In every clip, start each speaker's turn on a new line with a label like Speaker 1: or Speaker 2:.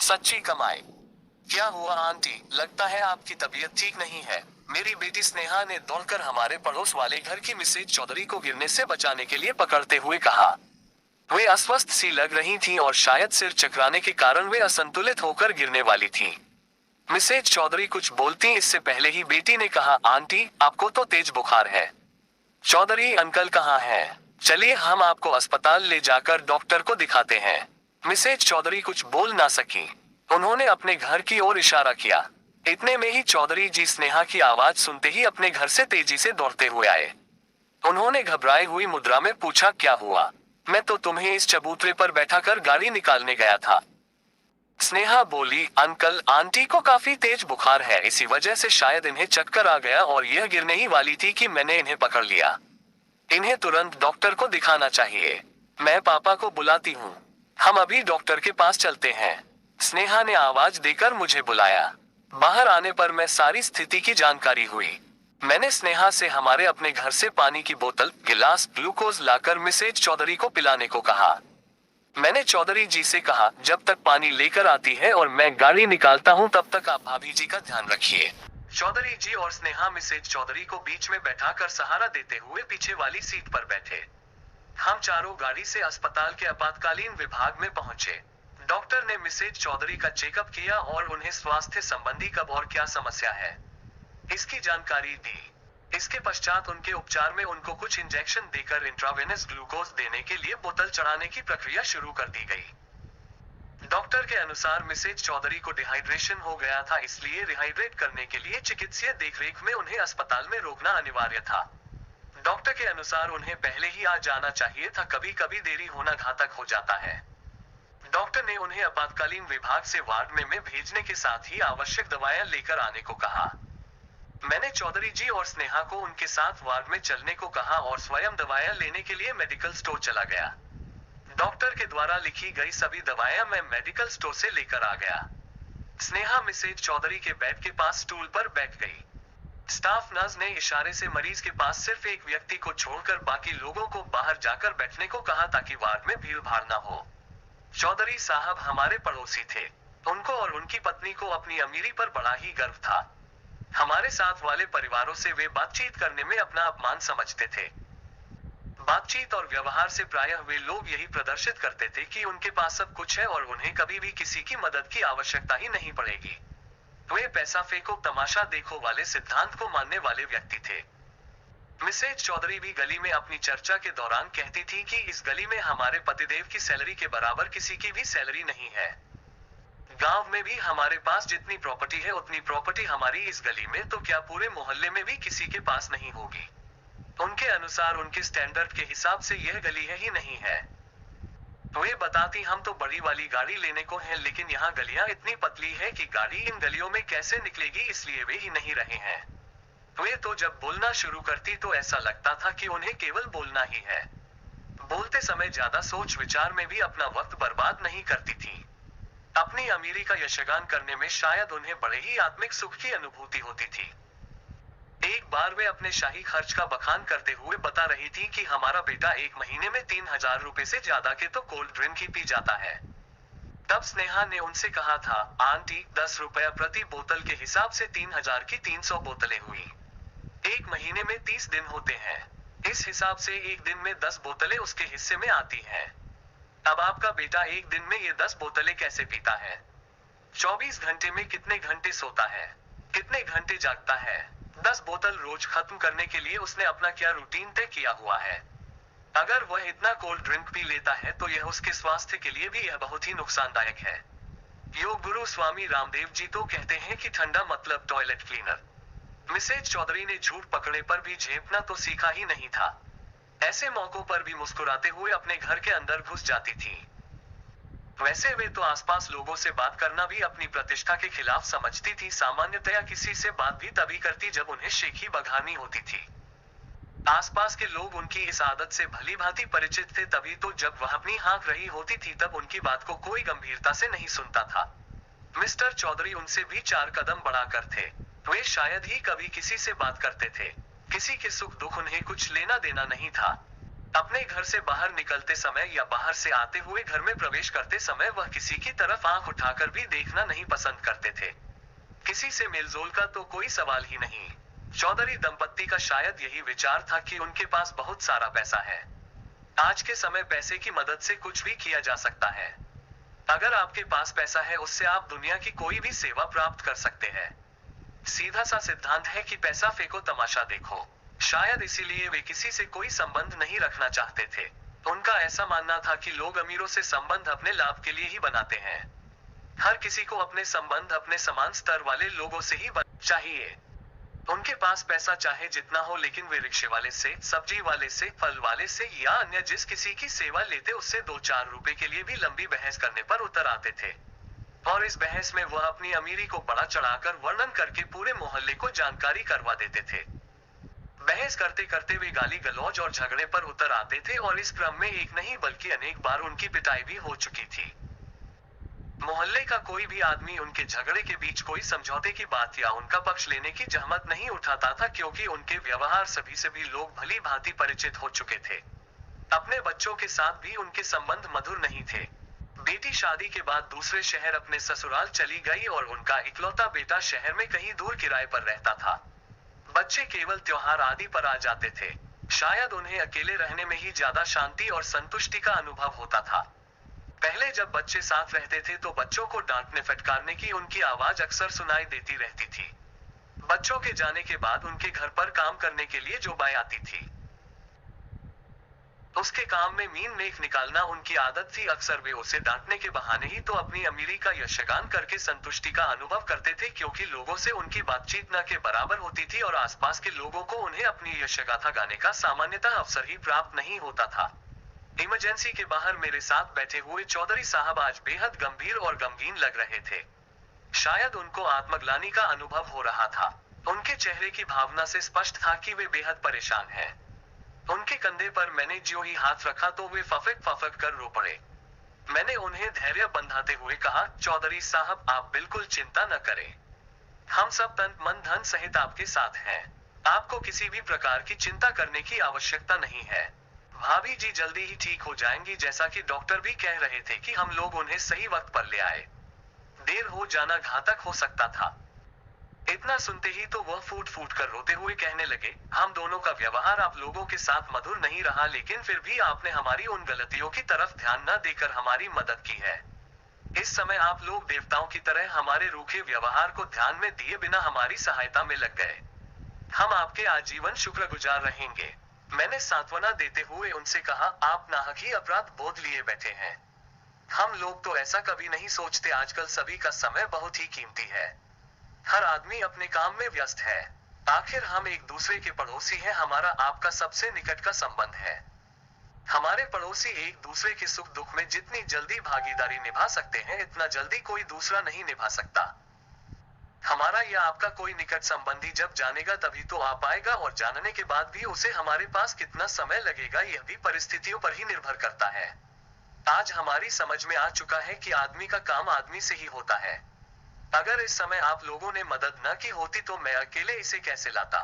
Speaker 1: सच्ची कमाई। क्या हुआ आंटी, लगता है आपकी तबीयत ठीक नहीं है। मेरी बेटी स्नेहा ने दौड़कर हमारे पड़ोस वाले घर की मिसेज चौधरी को गिरने से बचाने के लिए पकड़ते हुए कहा। वे अस्वस्थ सी लग रही थीं और शायद सिर चकराने के कारण वे असंतुलित होकर गिरने वाली थीं। मिसेज चौधरी कुछ बोलती इससे पहले ही बेटी ने कहा, आंटी आपको तो तेज बुखार है। चौधरी अंकल कहाँ हैं? चलिए हम आपको अस्पताल ले जाकर डॉक्टर को दिखाते हैं। मिसेज चौधरी कुछ बोल ना सकी। उन्होंने अपने घर की ओर इशारा किया। इतने में ही चौधरी जी स्नेहा की आवाज सुनते ही अपने घर से तेजी से दौड़ते हुए आए। उन्होंने घबराई हुई मुद्रा में पूछा, क्या हुआ? मैं तो तुम्हें इस चबूतरे पर बैठाकर गाड़ी निकालने गया था। स्नेहा बोली, अंकल आंटी को काफी तेज बुखार है, इसी वजह से शायद इन्हें चक्कर आ गया और यह गिरने ही वाली थी कि मैंने इन्हें पकड़ लिया। इन्हें तुरंत डॉक्टर को दिखाना चाहिए। मैं पापा को बुलाती हूँ। हम अभी डॉक्टर के पास चलते हैं। स्नेहा ने आवाज देकर मुझे बुलाया। बाहर आने पर मैं सारी स्थिति की जानकारी हुई। मैंने स्नेहा से हमारे अपने घर से पानी की बोतल, गिलास, ग्लूकोज लाकर मिसेज चौधरी को पिलाने को कहा। मैंने चौधरी जी से कहा, जब तक पानी लेकर आती है और मैं गाड़ी निकालता हूँ तब तक आप भाभी जी का ध्यान रखिए। चौधरी जी और स्नेहा मिसेज चौधरी को बीच में बैठाकर सहारा देते हुए पीछे वाली सीट पर बैठे। हम चारों गाड़ी से अस्पताल के आपातकालीन विभाग में पहुंचे। डॉक्टर ने मिसेज चौधरी का चेकअप किया और उन्हें स्वास्थ्य संबंधी कब और क्या समस्या है इसकी जानकारी दी। इसके पश्चात उनके उपचार में उनको कुछ इंजेक्शन देकर इंट्रावेनस ग्लूकोज देने के लिए बोतल चढ़ाने की प्रक्रिया शुरू कर दी गई। डॉक्टर के अनुसार मिसेज चौधरी को डिहाइड्रेशन हो गया था, इसलिए रिहाइड्रेट करने के लिए चिकित्सीय देखरेख में उन्हें अस्पताल में रोकना अनिवार्य था। डॉक्टर के अनुसार उन्हें पहले ही आ जाना चाहिए था, कभी कभी देरी होना घातक हो जाता है। डॉक्टर ने उन्हें आपातकालीन विभाग से वार्ड में भेजने के साथ ही आवश्यक दवाएं लेकर आने को कहा। मैंने चौधरी जी और स्नेहा को उनके साथ वार्ड में चलने को कहा और स्वयं दवाएं लेने के लिए मेडिकल स्टोर चला गया। डॉक्टर के द्वारा लिखी गई सभी दवाएं मैं मेडिकल स्टोर से लेकर आ गया। स्नेहा मिसेज चौधरी के बेड के पास स्टूल पर बैठ गई। स्टाफ नर्स ने इशारे से मरीज के पास सिर्फ एक व्यक्ति को छोड़कर बाकी लोगों को बाहर जाकर बैठने को कहा ताकि वार्ड में भीड़ भाड़ न हो। चौधरी साहब हमारे पड़ोसी थे। उनको और उनकी पत्नी को अपनी अमीरी पर बड़ा ही गर्व था। हमारे साथ वाले परिवारों से वे बातचीत करने में अपना अपमान समझते थे। बातचीत और व्यवहार से प्रायः वे लोग यही प्रदर्शित करते थे कि उनके पास सब कुछ है और उन्हें कभी भी किसी की मदद की आवश्यकता ही नहीं पड़ेगी। वे पैसा फेंको तमाशा देखो वाले सिद्धांत को मानने वाले व्यक्ति थे। मिसेज चौधरी भी गली में अपनी चर्चा के दौरान कहती थी कि इस गली में हमारे पतिदेव की सैलरी के बराबर किसी की भी सैलरी नहीं है। गांव में भी हमारे पास जितनी प्रॉपर्टी है उतनी प्रॉपर्टी हमारी इस गली में तो क्या पूरे मोहल्ले में भी किसी के पास नहीं होगी। उनके अनुसार उनके स्टैंडर्ड के हिसाब से यह गली है ही नहीं है। वे बताती, हम तो बड़ी वाली गाड़ी लेने को हैं, लेकिन यहाँ गलियां इतनी पतली है कि गाड़ी इन गलियों में कैसे निकलेगी, इसलिए वे ही नहीं रहे हैं। वे तो जब बोलना शुरू करती तो ऐसा लगता था कि उन्हें केवल बोलना ही है। बोलते समय ज्यादा सोच विचार में भी अपना वक्त बर्बाद नहीं करती थी। अपनी अमीरी का यशगान करने में शायद उन्हें बड़े ही आत्मिक सुख की अनुभूति होती थी। एक बार वे अपने शाही खर्च का बखान करते हुए बता रही थी कि हमारा बेटा एक महीने में 3000 रुपए से ज्यादा के तो कोल्ड ड्रिंक ही पी जाता है। तब स्नेहा ने उनसे कहा था, आंटी 10 रुपया प्रति बोतल के हिसाब से 3000 की 300 बोतलें हुई। एक महीने में 30 दिन होते हैं। इस हिसाब से एक दिन में 10 बोतलें उसके हिस्से में आती हैं। अब आपका बेटा एक दिन में ये 10 बोतलें कैसे पीता है? 24 घंटे में कितने घंटे सोता है, कितने घंटे जागता है? 10 बोतल रोज खत्म करने के लिए उसने अपना क्या रूटीन तय किया हुआ है? अगर वह इतना कोल्ड ड्रिंक पी लेता है तो यह उसके स्वास्थ्य के लिए भी यह बहुत ही नुकसानदायक है। योग गुरु स्वामी रामदेव जी तो कहते हैं कि ठंडा मतलब टॉयलेट क्लीनर। मिसेज चौधरी ने झूठ पकड़े पर भी झेपना तो सीखा ही नहीं था। ऐसे मौकों पर भी मुस्कुराते हुए अपने घर के अंदर घुस जाती थी। वैसे वे तो आसपास लोगों से बात करना भी अपनी प्रतिष्ठा के खिलाफ समझती थी। सामान्यतया किसी से बात भी तभी करती जब उन्हें शेखी बघानी होती थी। आसपास के लोग उनकी इस आदत से भली भांति परिचित थे, तभी तो जब वह अपनी हाँक रही होती थी तब उनकी बात को कोई गंभीरता से नहीं सुनता था। मिस्टर चौधरी उनसे भी 4 कदम बढ़ाकर थे। वे शायद ही कभी किसी से बात करते थे। किसी के सुख दुख उन्हें कुछ लेना देना नहीं था। अपने घर से बाहर निकलते समय या बाहर से आते हुए घर में प्रवेश करते समय वह किसी की तरफ आंख उठाकर भी देखना नहीं पसंद करते थे। किसी से मेलजोल का तो कोई सवाल ही नहीं। चौधरी दंपत्ति का शायद यही विचार था कि उनके पास बहुत सारा पैसा है। आज के समय पैसे की मदद से कुछ भी किया जा सकता है। अगर आपके पास पैसा है उससे आप दुनिया की कोई भी सेवा प्राप्त कर सकते हैं। सीधा सा सिद्धांत है कि पैसा फेंको तमाशा देखो। शायद इसीलिए वे किसी से कोई संबंध नहीं रखना चाहते थे। उनका ऐसा मानना था कि लोग अमीरों से संबंध अपने लाभ के लिए ही बनाते हैं। हर किसी को अपने संबंध अपने समान स्तर वाले लोगों से ही चाहिए। उनके पास पैसा चाहे जितना हो, लेकिन वे रिक्शे वाले से, सब्जी वाले से, फल वाले से या अन्य जिस किसी की सेवा लेते उससे 2-4 रुपए के लिए भी लंबी बहस करने पर उतर आते थे। और इस बहस में वह अपनी अमीरी को बड़ा चढ़ाकर वर्णन करके पूरे मोहल्ले को जानकारी करवा देते थे। बहस करते करते वे गाली गलौज और झगड़े पर उतर आते थे और इस क्रम में एक नहीं बल्कि अनेक बार उनकी पिटाई भी हो चुकी थी। मोहल्ले का कोई भी आदमी उनके झगड़े के बीच कोई समझौते की बात या उनका पक्ष लेने की जहमत नहीं उठाता था, क्योंकि उनके व्यवहार से भी लोग भली भांति परिचित हो चुके थे। अपने बच्चों के साथ भी उनके संबंध मधुर नहीं थे। बेटी शादी के बाद दूसरे शहर अपने ससुराल चली गई और उनका इकलौता बेटा शहर में कहीं दूर किराए पर रहता था। बच्चे केवल त्योहार आदि पर आ जाते थे। शायद उन्हें अकेले रहने में ही ज्यादा शांति और संतुष्टि का अनुभव होता था। पहले जब बच्चे साथ रहते थे तो बच्चों को डांटने फटकारने की उनकी आवाज अक्सर सुनाई देती रहती थी। बच्चों के जाने के बाद उनके घर पर काम करने के लिए जो बाई आती थी, उसके काम में मीन मेख निकालना उनकी आदत थी। अक्सर वे उसे डांटने के बहाने ही तो अपनी अमीरी का यशगान करके संतुष्टि का अनुभव करते थे, क्योंकि लोगों से उनकी बातचीत न के बराबर होती थी और आसपास के लोगों को उन्हें अपनी यशगाथा गाने का सामान्यतः अवसर ही प्राप्त नहीं होता था। इमरजेंसी के बाहर मेरे साथ बैठे हुए चौधरी साहब आज बेहद गंभीर और गमगीन लग रहे थे। शायद उनको आत्मग्लानि का अनुभव हो रहा था। उनके चेहरे की भावना से स्पष्ट था कि वे बेहद परेशान हैं। उनके कंधे पर मैंने ज्यों ही हाथ रखा तो वे फफक कर रो पड़े। मैंने उन्हें धैर्य बंधाते हुए कहा, चौधरी साहब आप बिल्कुल चिंता न करें। हम सब तन मन धन सहित आपके साथ हैं। आपको किसी भी प्रकार की चिंता करने की आवश्यकता नहीं है। भाभी जी जल्दी ही ठीक हो जाएंगी, जैसा कि डॉक्टर भी कह रहे थे कि हम लोग उन्हें सही वक्त पर ले आए। देर हो जाना घातक हो सकता था। इतना सुनते ही तो वह फूट फूट कर रोते हुए कहने लगे, हम दोनों का व्यवहार आप लोगों के साथ मधुर नहीं रहा, लेकिन फिर भी आपने हमारी उन गलतियों की तरफ ध्यान न देकर हमारी मदद की है। इस समय आप लोग देवताओं की तरह हमारे रूखे व्यवहार को ध्यान में दिए बिना हमारी सहायता में लग गए। हम आपके आजीवन शुक्रगुजार रहेंगे। मैंने सांत्वना देते हुए उनसे कहा, आप नाहक ही अपराध बोध लिए बैठे हैं। हम लोग तो ऐसा कभी नहीं सोचते। आजकल सभी का समय बहुत ही कीमती है। हर आदमी अपने काम में व्यस्त है। आखिर हम एक दूसरे के पड़ोसी हैं। हमारा आपका सबसे निकट का संबंध है। हमारे पड़ोसी एक दूसरे के सुख दुख में जितनी जल्दी भागीदारी निभा सकते हैं, इतना जल्दी कोई दूसरा नहीं निभा सकता। हमारा या आपका कोई निकट संबंधी जब जानेगा तभी तो आ पाएगा, और जानने के बाद भी उसे हमारे पास कितना समय लगेगा यह भी परिस्थितियों पर ही निर्भर करता है। आज हमारी समझ में आ चुका है कि आदमी का काम आदमी से ही होता है। अगर इस समय आप लोगों ने मदद न की होती तो मैं अकेले इसे कैसे लाता,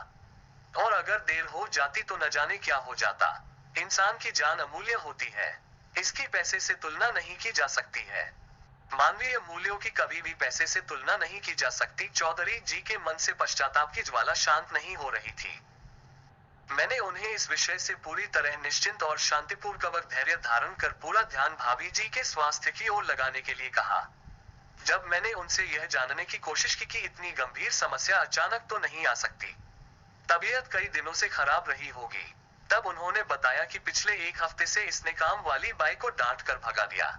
Speaker 1: और अगर देर हो जाती तो न जाने क्या हो जाता। इंसान की जान अमूल्य होती है, इसकी पैसे से तुलना नहीं की जा सकती है। मानवीय मूल्यों की कभी भी पैसे से तुलना नहीं की जा सकती। चौधरी जी के मन से पश्चाताप की ज्वाला शांत नहीं हो रही थी। मैंने उन्हें इस विषय से पूरी तरह निश्चिंत और शांतिपूर्वक धैर्य धारण कर पूरा ध्यान भाभी जी के स्वास्थ्य की ओर लगाने के लिए कहा। जब मैंने उनसे यह जानने की कोशिश की कि इतनी गंभीर समस्या अचानक तो नहीं आ सकती, तबीयत कई दिनों से खराब रही होगी, तब उन्होंने बताया कि पिछले 1 हफ्ते से इसने काम वाली बाई को डांट कर भगा दिया।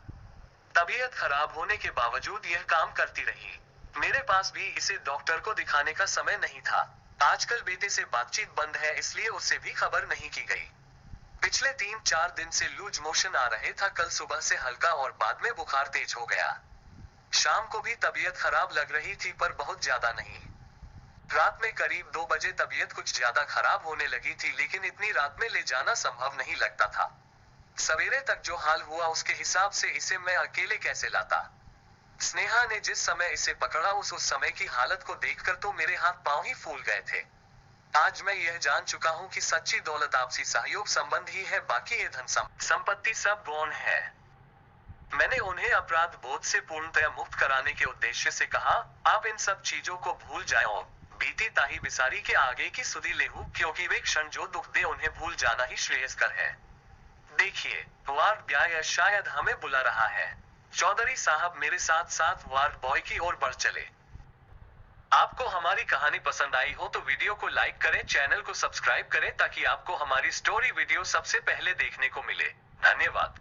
Speaker 1: तबीयत खराब होने के बावजूद यह काम करती रही। मेरे पास भी इसे डॉक्टर को दिखाने का समय नहीं था। आजकल बेटे से बातचीत बंद है, इसलिए उससे भी खबर नहीं की गई। पिछले 3-4 दिन से लूज मोशन आ रहे था। कल सुबह से हल्का और बाद में बुखार तेज हो गया। शाम को भी तबीयत खराब लग रही थी, पर बहुत ज्यादा नहीं। रात में करीब 2 बजे तबीयत कुछ ज्यादा खराब होने लगी थी, लेकिन इतनी रात में ले जाना संभव नहीं लगता था। सवेरे तक जो हाल हुआ उसके हिसाब से इसे मैं अकेले कैसे लाता। स्नेहा ने जिस समय इसे पकड़ा उस समय की हालत को देखकर तो मेरे हाथ पांव ही फूल गए थे। आज मैं यह जान चुका हूँ कि सच्ची दौलत आपसी सहयोग संबंध ही है, बाकी ये धन संपत्ति सब गौण है। मैंने उन्हें अपराध बोध से पूर्णतया मुक्त कराने के उद्देश्य से कहा, आप इन सब चीजों को भूल जाओ, बीती ताही बिसारी के आगे की सुधी लेहू, क्योंकि वे क्षण जो दुख दे उन्हें भूल जाना ही श्रेयस्कर है। देखिए, वार्ड ब्याह शायद हमें बुला रहा है। चौधरी साहब मेरे साथ साथ वार्ड बॉय की ओर बढ़ चले। आपको हमारी कहानी पसंद आई हो तो वीडियो को लाइक करें, चैनल को सब्सक्राइब करें ताकि आपको हमारी स्टोरी वीडियो सबसे पहले देखने को मिले। धन्यवाद।